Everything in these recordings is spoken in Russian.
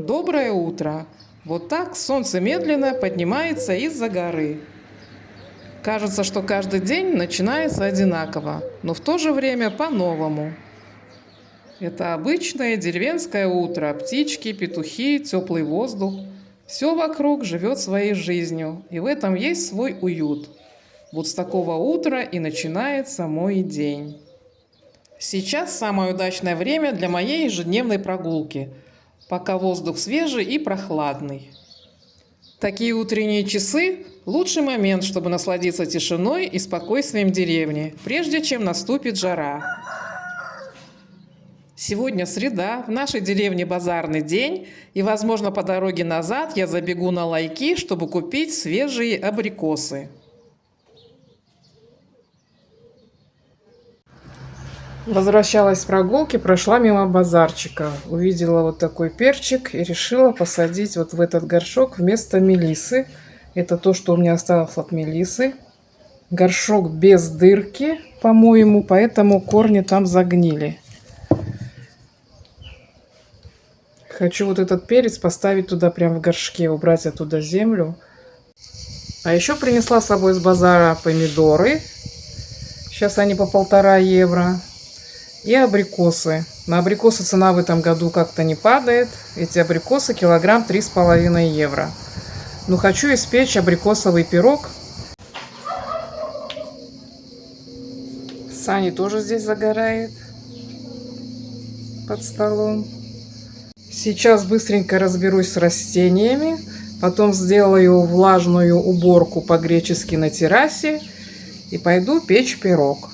Доброе утро! Вот так солнце медленно поднимается из-за горы. Кажется, что каждый день начинается одинаково, но в то же время по-новому. Это обычное деревенское утро. Птички, петухи, теплый воздух. Все вокруг живет своей жизнью, и в этом есть свой уют. Вот с такого утра и начинается мой день. Сейчас самое удачное время для моей ежедневной прогулки, пока воздух свежий и прохладный. Такие утренние часы – лучший момент, чтобы насладиться тишиной и спокойствием деревни, прежде чем наступит жара. Сегодня среда, в нашей деревне базарный день, и, возможно, по дороге назад я забегу на лайки, чтобы купить свежие абрикосы. Возвращалась с прогулки, прошла мимо базарчика, увидела вот такой перчик и решила посадить вот в этот горшок вместо мелисы. Это то, что у меня осталось от мелисы. Горшок без дырки, по-моему, поэтому корни там загнили. Хочу вот этот перец поставить туда прямо в горшке, убрать оттуда землю. А еще принесла с собой с базара помидоры. Сейчас они по 1,5 евро. И абрикосы. На абрикосы цена в этом году как-то не падает. Эти абрикосы килограмм 3,5 евро. Но хочу испечь абрикосовый пирог. Сани тоже здесь загорает под столом. Сейчас быстренько разберусь с растениями. Потом сделаю влажную уборку по-гречески на террасе. И пойду печь пирог.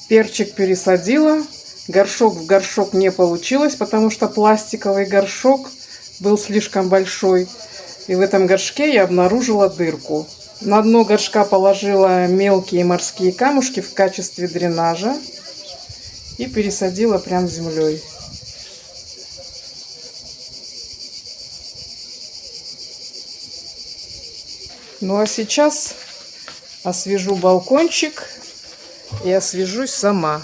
Перчик пересадила. Горшок в горшок не получилось, потому что пластиковый горшок был слишком большой. И в этом горшке я обнаружила дырку. На дно горшка положила мелкие морские камушки в качестве дренажа. И пересадила прям землей. Ну а сейчас освежу балкончик. И освежусь сама.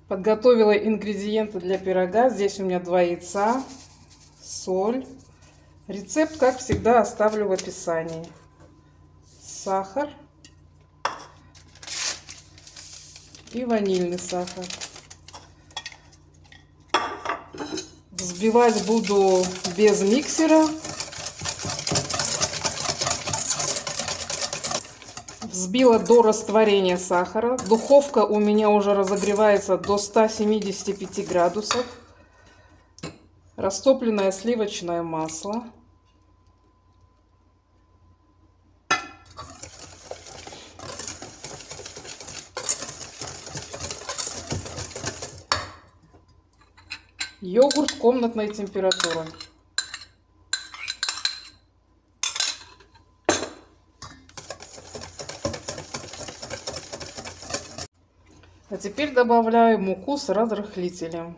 Подготовила ингредиенты для пирога. Здесь у меня 2 яйца, соль. Рецепт, как всегда, оставлю в описании. Сахар и ванильный сахар. Взбивать буду без миксера. Взбила до растворения сахара. Духовка у меня уже разогревается до 175 градусов. Растопленное сливочное масло. Йогурт комнатной температуры. А теперь добавляю муку с разрыхлителем.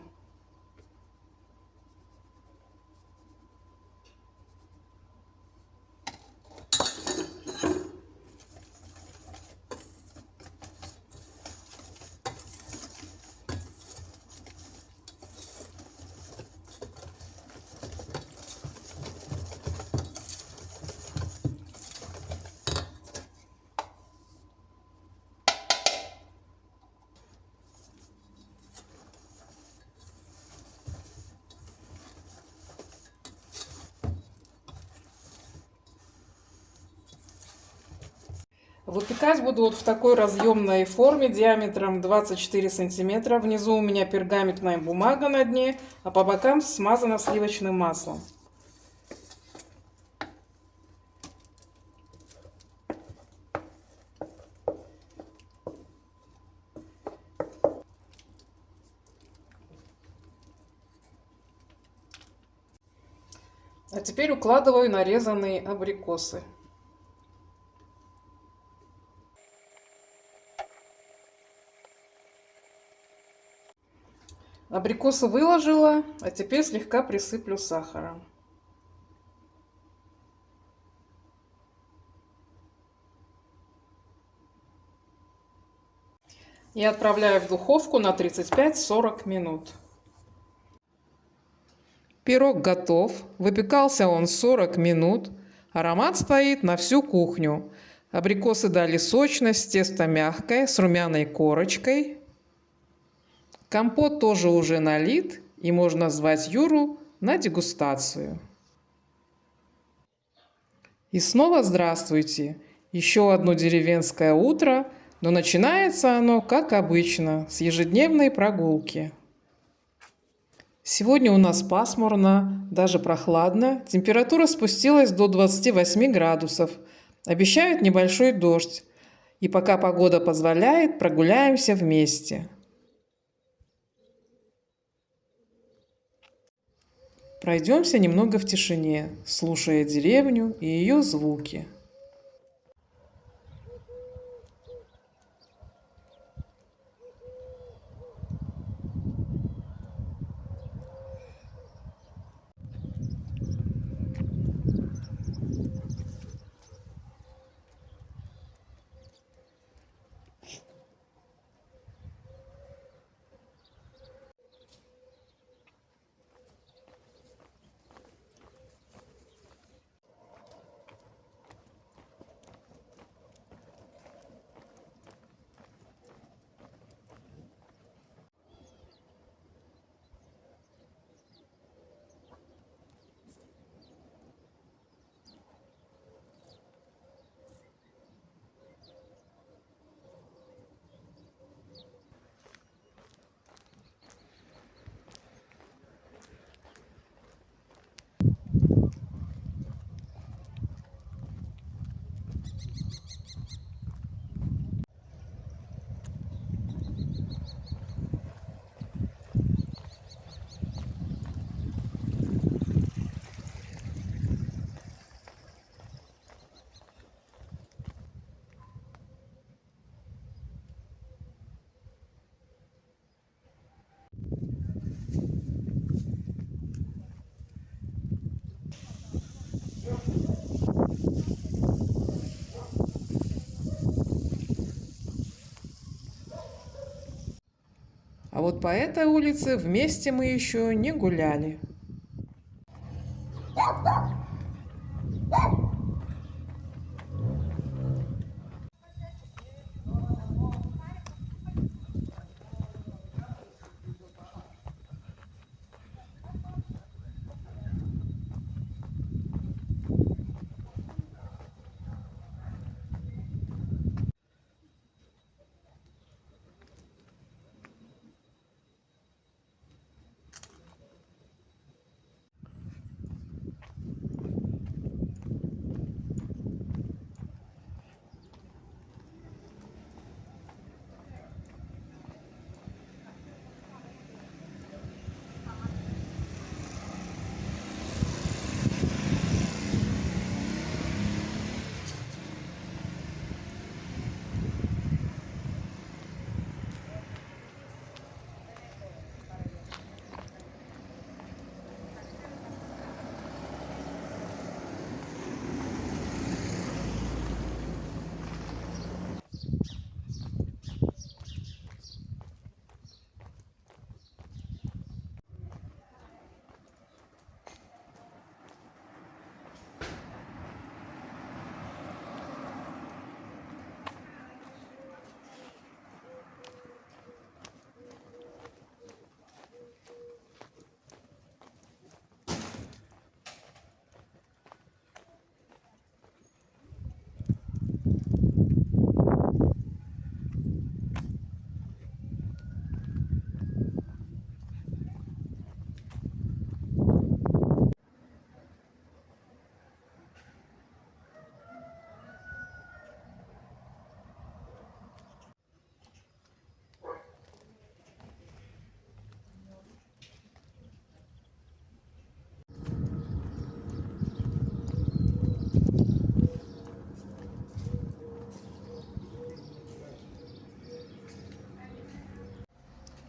Выпекать буду вот в такой разъемной форме диаметром 24 сантиметра. Внизу у меня пергаментная бумага на дне, а по бокам смазано сливочным маслом. А теперь укладываю нарезанные абрикосы. Абрикосы выложила, а теперь слегка присыплю сахаром. И отправляю в духовку на 35-40 минут. Пирог готов. Выпекался он 40 минут. Аромат стоит на всю кухню. Абрикосы дали сочность, тесто мягкое, с румяной корочкой. Компот тоже уже налит, и можно звать Юру на дегустацию. И снова здравствуйте! Еще одно деревенское утро, но начинается оно, как обычно, с ежедневной прогулки. Сегодня у нас пасмурно, даже прохладно. Температура спустилась до 28 градусов. Обещают небольшой дождь. И пока погода позволяет, прогуляемся вместе. Пройдемся немного в тишине, слушая деревню и ее звуки. А вот по этой улице вместе мы еще не гуляли.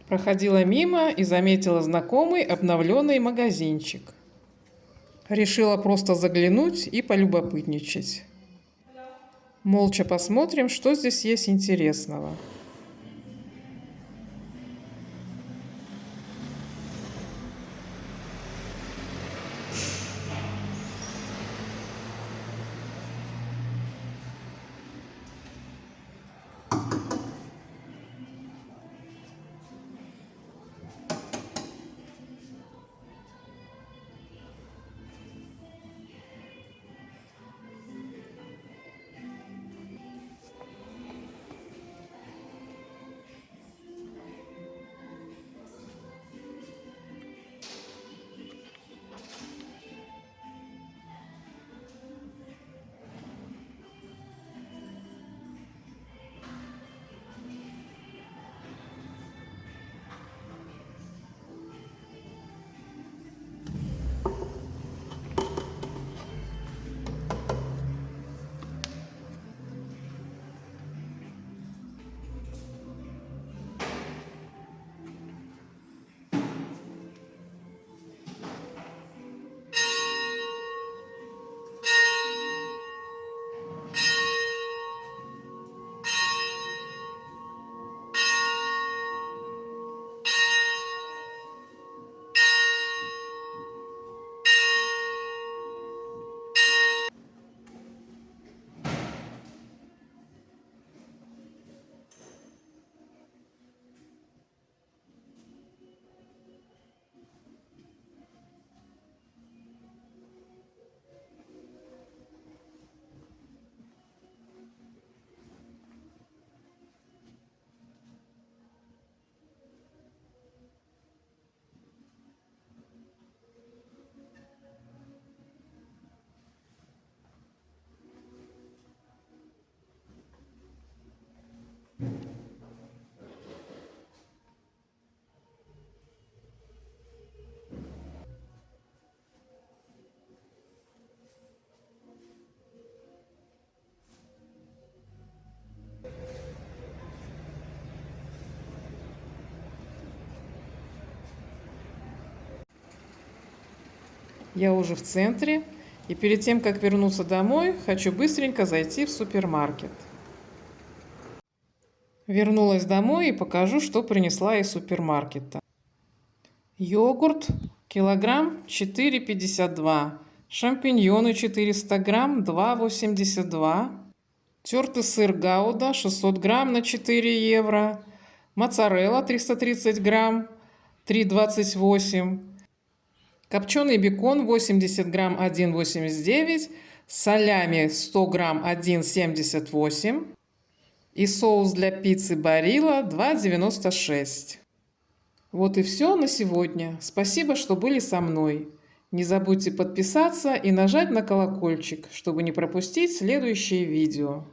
Проходила мимо и заметила знакомый обновленный магазинчик. Решила просто заглянуть и полюбопытничать. Молча посмотрим, что здесь есть интересного. Я уже в центре, и перед тем, как вернуться домой, хочу быстренько зайти в супермаркет. Вернулась домой и покажу, что принесла из супермаркета. Йогурт килограмм 4,52. Шампиньоны 400 грамм 2,82. Тертый сыр гауда 600 грамм на 4 евро. Моцарелла 330 грамм 3,28. Копченый бекон 80 грамм 1,89. Салями 100 грамм 1,78. И соус для пиццы Барилла 2,96. Вот и все на сегодня. Спасибо, что были со мной. Не забудьте подписаться и нажать на колокольчик, чтобы не пропустить следующие видео.